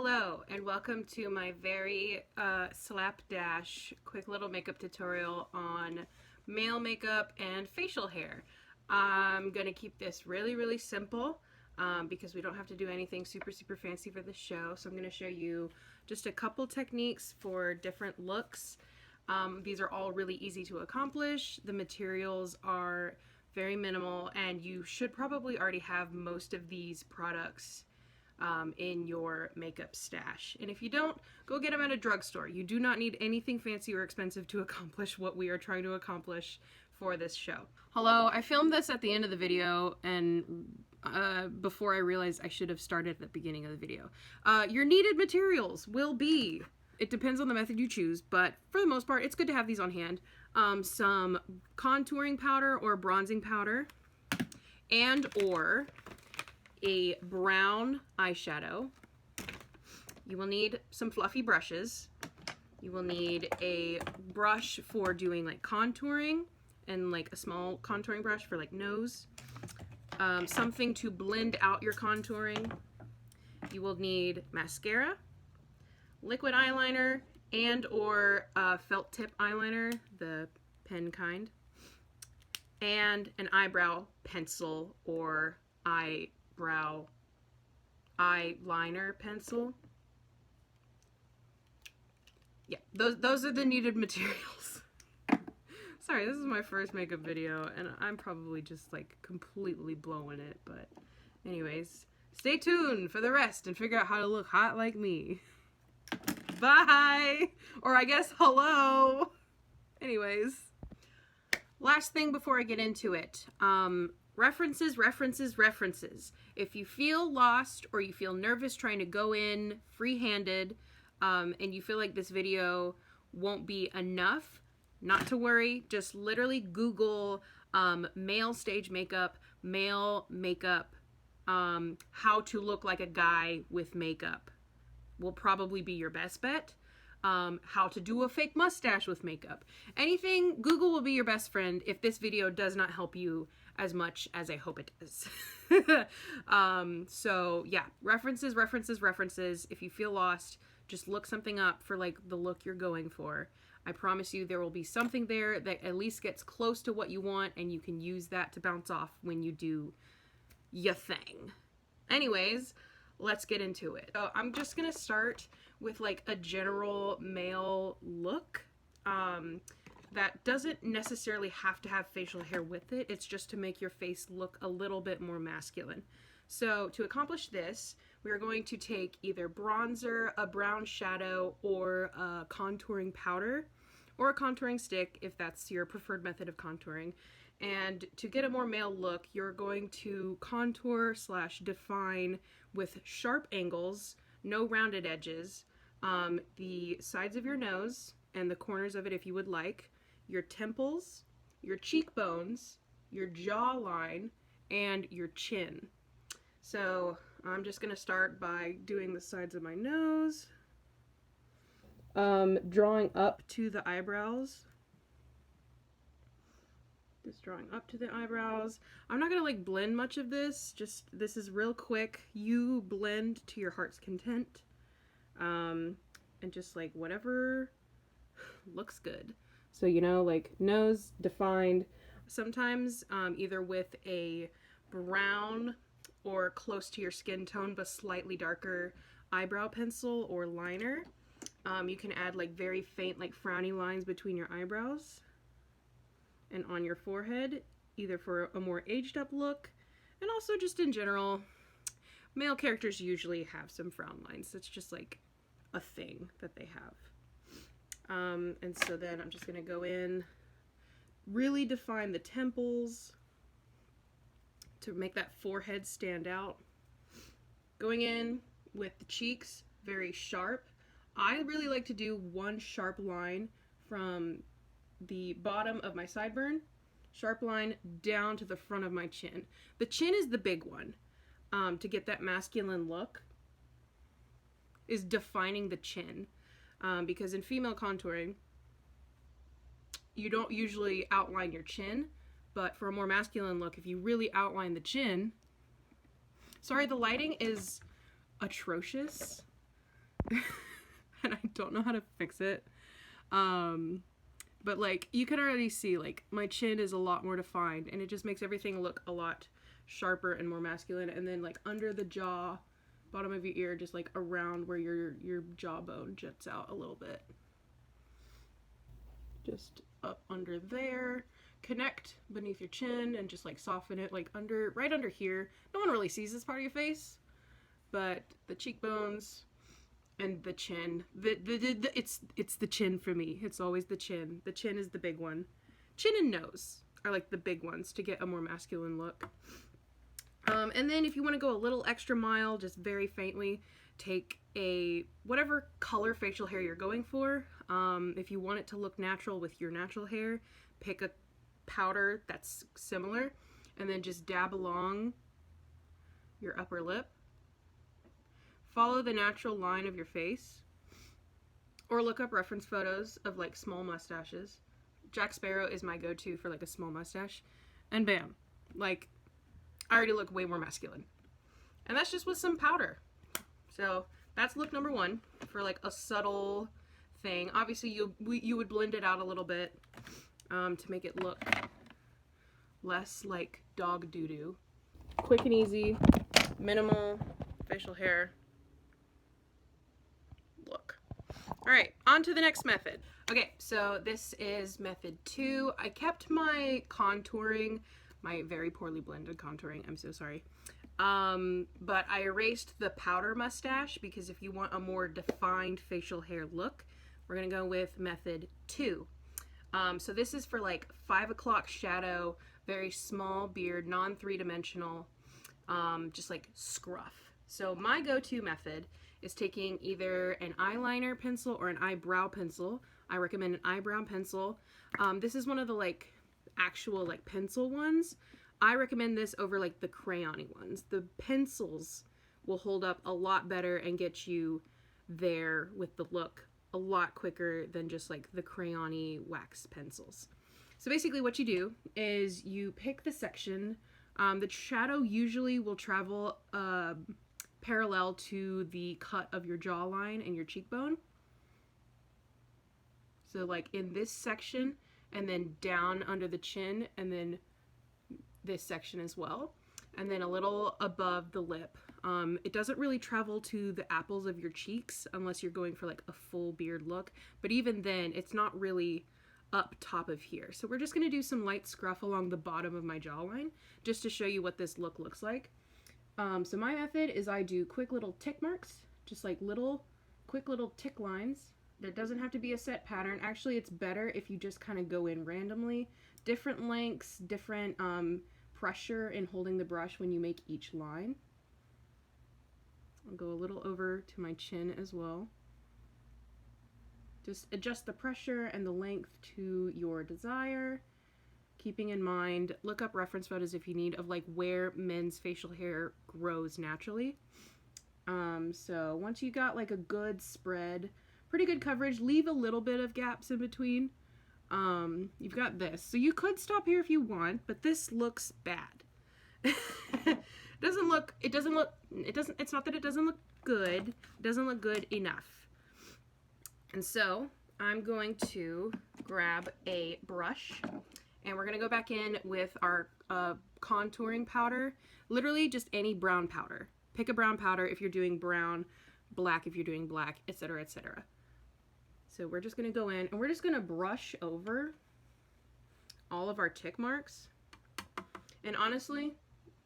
Hello and welcome to my very slapdash quick little makeup tutorial on male makeup and facial hair. I'm gonna keep this really simple because we don't have to do anything super fancy for this show. So I'm gonna show you just a couple techniques for different looks. These are all really easy to accomplish. The materials are very minimal and you should probably already have most of these products in your makeup stash. And if you don't, go get them at a drugstore. You do not need anything fancy or expensive to accomplish what we are trying to accomplish for this show. Hello, I filmed this at the end of the video and before I realized I should have started at the beginning of the video. Your needed materials will be, it depends on the method you choose, but for the most part, it's good to have these on hand. Some contouring powder or bronzing powder and or a brown eyeshadow. You will need some fluffy brushes. You will need a brush for doing like contouring and like a small contouring brush for like nose. Something to blend out your contouring. You will need mascara, liquid eyeliner, and or felt tip eyeliner, the pen kind, and an eyebrow pencil or eyeliner pencil. Yeah, those are the needed materials. Sorry, this is my first makeup video and I'm probably just like completely blowing it, but anyways, stay tuned for the rest and figure out how to look hot like me. Bye! Or I guess hello! Anyways, last thing before I get into it. References. If you feel lost or you feel nervous trying to go in free-handed and you feel like this video won't be enough, not to worry. Just literally Google male stage makeup, male makeup, how to look like a guy with makeup will probably be your best bet. How to do a fake mustache with makeup. Anything, Google will be your best friend if this video does not help you as much as I hope it does. So yeah, references. If you feel lost, just look something up for like the look you're going for. I promise you there will be something there that at least gets close to what you want and you can use that to bounce off when you do your thing. Anyways, let's get into it. So I'm just gonna start with like a general male look. That doesn't necessarily have to have facial hair with it. It's just to make your face look a little bit more masculine. So to accomplish this, we are going to take either bronzer, a brown shadow, or a contouring powder, or a contouring stick if that's your preferred method of contouring. And to get a more male look, you're going to contour / define with sharp angles, no rounded edges, the sides of your nose and the corners of it if you would like, your temples, your cheekbones, your jawline, and your chin. So I'm just gonna start by doing the sides of my nose, drawing up to the eyebrows. Just drawing up to the eyebrows. I'm not gonna like blend much of this, just this is real quick. You blend to your heart's content, and just like whatever looks good. So, you know, like nose defined, sometimes either with a brown or close to your skin tone but slightly darker eyebrow pencil or liner. You can add like very faint like frowny lines between your eyebrows and on your forehead, either for a more aged up look and also just in general. Male characters usually have some frown lines. It's just like a thing that they have. And so then I'm just going to go in, really define the temples to make that forehead stand out. Going in with the cheeks, very sharp. I really like to do one sharp line from the bottom of my sideburn, sharp line down to the front of my chin. The chin is the big one. To get that masculine look is defining the chin. Because in female contouring, you don't usually outline your chin, but for a more masculine look, if you really outline the chin, sorry, the lighting is atrocious. and I don't know how to fix it. But like you can already see like my chin is a lot more defined, and it just makes everything look a lot sharper and more masculine. And then like under the jaw, bottom of your ear, just like around where your jawbone juts out a little bit. Just up under there. Connect beneath your chin and just like soften it like right under here. No one really sees this part of your face, but the cheekbones and the chin. It's the chin for me. It's always the chin. The chin is the big one. Chin and nose are like the big ones to get a more masculine look. And then if you want to go a little extra mile, just very faintly, take a whatever color facial hair you're going for. If you want it to look natural with your natural hair, pick a powder that's similar, and then just dab along your upper lip. Follow the natural line of your face, or look up reference photos of like small mustaches. Jack Sparrow is my go-to for like a small mustache, and bam, like I already look way more masculine. And that's just with some powder. So that's look number one for like a subtle thing. Obviously you would blend it out a little bit to make it look less like dog doo-doo. Quick and easy, minimal facial hair look. All right, on to the next method. Okay, so this is method 2. I kept my contouring, my very poorly blended contouring, I'm so sorry. But I erased the powder mustache because if you want a more defined facial hair look, we're gonna go with method 2. So this is for like 5 o'clock shadow, very small beard, non-3-dimensional, just like scruff. So my go-to method is taking either an eyeliner pencil or an eyebrow pencil. I recommend an eyebrow pencil. This is one of the like actual like pencil ones. I recommend this over like the crayon-y ones. The pencils will hold up a lot better and get you there with the look a lot quicker than just like the crayon-y wax pencils. So basically what you do is you pick the section. The shadow usually will travel parallel to the cut of your jawline and your cheekbone. So like in this section, and then down under the chin, and then this section as well, and then a little above the lip. It doesn't really travel to the apples of your cheeks unless you're going for like a full beard look, but even then it's not really up top of here. So we're just going to do some light scruff along the bottom of my jawline just to show you what this look looks like. So my method is I do quick little tick marks, just like quick little tick lines. There doesn't have to be a set pattern. Actually, it's better if you just kind of go in randomly. Different lengths, different pressure in holding the brush when you make each line. I'll go a little over to my chin as well. Just adjust the pressure and the length to your desire. Keeping in mind, look up reference photos if you need of like where men's facial hair grows naturally. So once you got like a good spread, pretty good coverage, leave a little bit of gaps in between. You've got this. So you could stop here if you want, but this looks bad. It's not that it doesn't look good. It doesn't look good enough. And so I'm going to grab a brush and we're going to go back in with our contouring powder. Literally just any brown powder. Pick a brown powder if you're doing brown, black if you're doing black, etc., etc. So we're just going to go in and we're just going to brush over all of our tick marks. And honestly,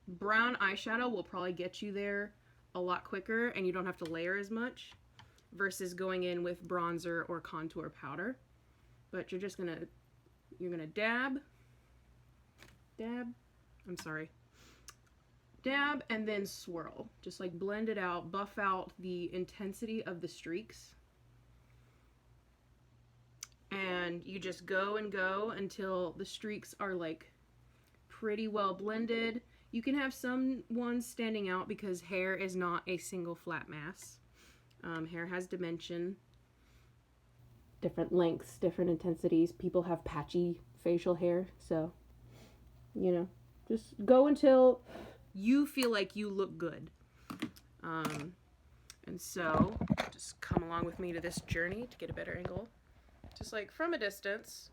brown eyeshadow will probably get you there a lot quicker and you don't have to layer as much versus going in with bronzer or contour powder. But you're just going to, dab, and then swirl. Just like blend it out, buff out the intensity of the streaks. And you just go and go until the streaks are like pretty well blended. You can have some ones standing out because hair is not a single flat mass. Hair has dimension, different lengths, different intensities. People have patchy facial hair, so, you know, just go until you feel like you look good. And And so just come along with me to this journey to get a better angle. Just like from a distance,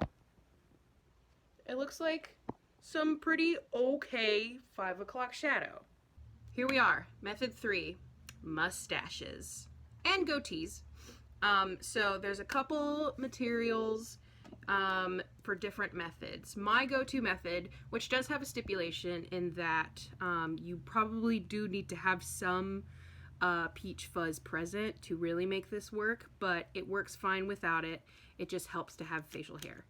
it looks like some pretty okay 5 o'clock shadow. Here we are, method 3, mustaches and goatees. So there's a couple materials for different methods. My go-to method, which does have a stipulation in that you probably do need to have some peach fuzz present to really make this work, but it works fine without it. It just helps to have facial hair.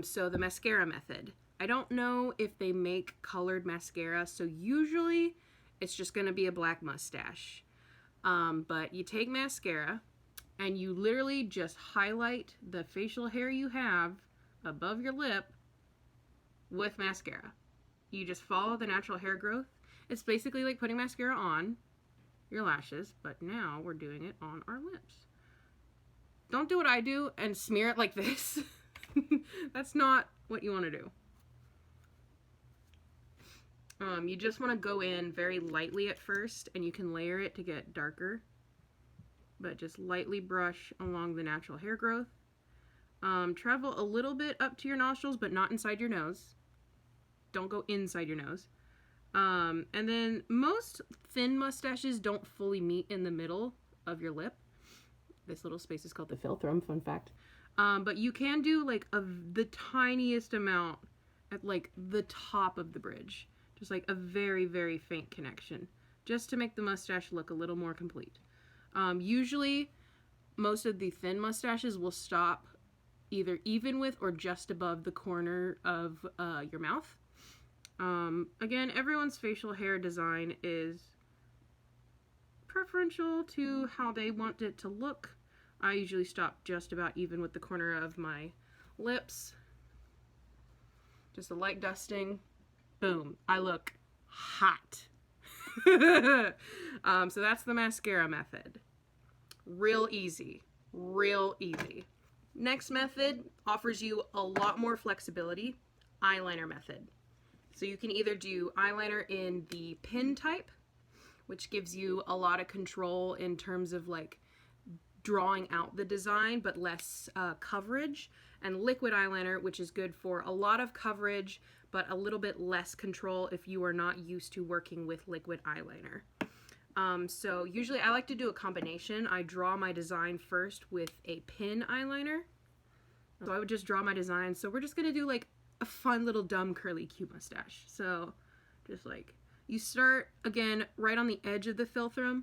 So the mascara method. I don't know if they make colored mascara, so usually it's just going to be a black mustache. But you take mascara and you literally just highlight the facial hair you have above your lip with mascara. You just follow the natural hair growth. It's basically like putting mascara on your lashes, but now we're doing it on our lips. Don't do what I do and smear it like this. That's not what you want to do. You just want to go in very lightly at first, and you can layer it to get darker, but just lightly brush along the natural hair growth. Travel a little bit up to your nostrils, but not inside your nose. Don't go inside your nose. And then most thin mustaches don't fully meet in the middle of your lip. This little space is called the philtrum, fun fact. But you can do like the tiniest amount at like the top of the bridge. Just like a very, very faint connection, just to make the mustache look a little more complete. Usually, most of the thin mustaches will stop either even with or just above the corner of your mouth. Again, everyone's facial hair design is preferential to how they want it to look. I usually stop just about even with the corner of my lips. Just a light dusting. Boom. I look hot. So that's the mascara method. Real easy. Real easy. Next method offers you a lot more flexibility. Eyeliner method. So you can either do eyeliner in the pin type, which gives you a lot of control in terms of like drawing out the design, but less coverage, and liquid eyeliner, which is good for a lot of coverage, but a little bit less control if you are not used to working with liquid eyeliner. So usually I like to do a combination. I draw my design first with a pin eyeliner. So I would just draw my design. So we're just going to do like a fun little dumb curly cute mustache. So just like you start again right on the edge of the philtrum,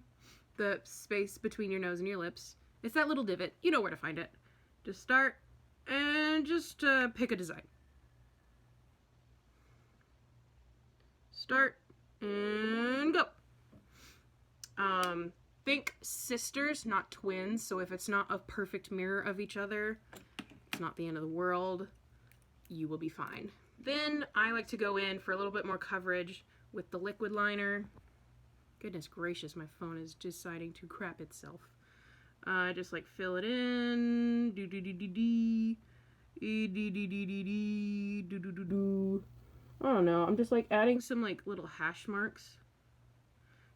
the space between your nose and your lips. It's that little divot. You know where to find it. Just start and just pick a design. Start and go. Think sisters, not twins. So if it's not a perfect mirror of each other, it's not the end of the world. You will be fine. Then I like to go in for a little bit more coverage with the liquid liner. Goodness gracious, my phone is deciding to crap itself. Just like fill it in. I don't know. I'm just like adding some like little hash marks.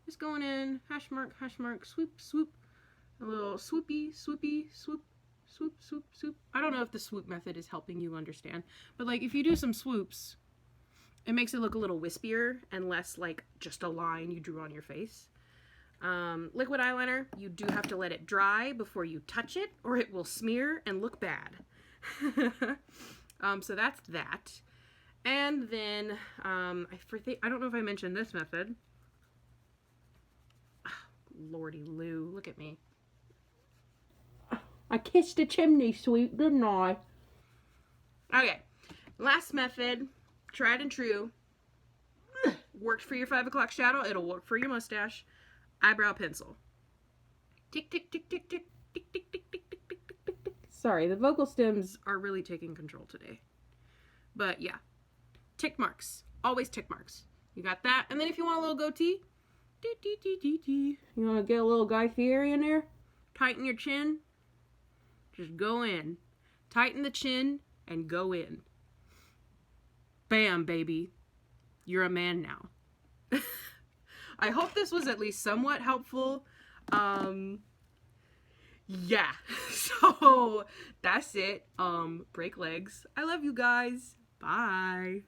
Just going in, hash mark, swoop, swoop. A little swoopy, swoopy, swoop, swoop, swoop, swoop. I don't know if the swoop method is helping you understand, but like if you do some swoops, it makes it look a little wispier and less like just a line you drew on your face. Liquid eyeliner, you do have to let it dry before you touch it or it will smear and look bad. So that's that. And then, I don't know if I mentioned this method. Oh, Lordy Lou, look at me. I kissed a chimney sweep, didn't I? Okay, last method, tried and true. Worked for your 5 o'clock shadow, it'll work for your mustache. Eyebrow pencil. Tick, tick, tick, tick, tick, tick, tick, tick, tick, tick, tick, tick, tick, tick. Sorry, the vocal stems are really taking control today. But yeah, tick marks. Always tick marks. You got that? And then if you want a little goatee, you want to get a little Guy Fieri in there? Tighten your chin. Just go in. Tighten the chin and go in. Bam, baby. You're a man now. I hope this was at least somewhat helpful. Yeah. So that's it. Break legs. I love you guys. Bye.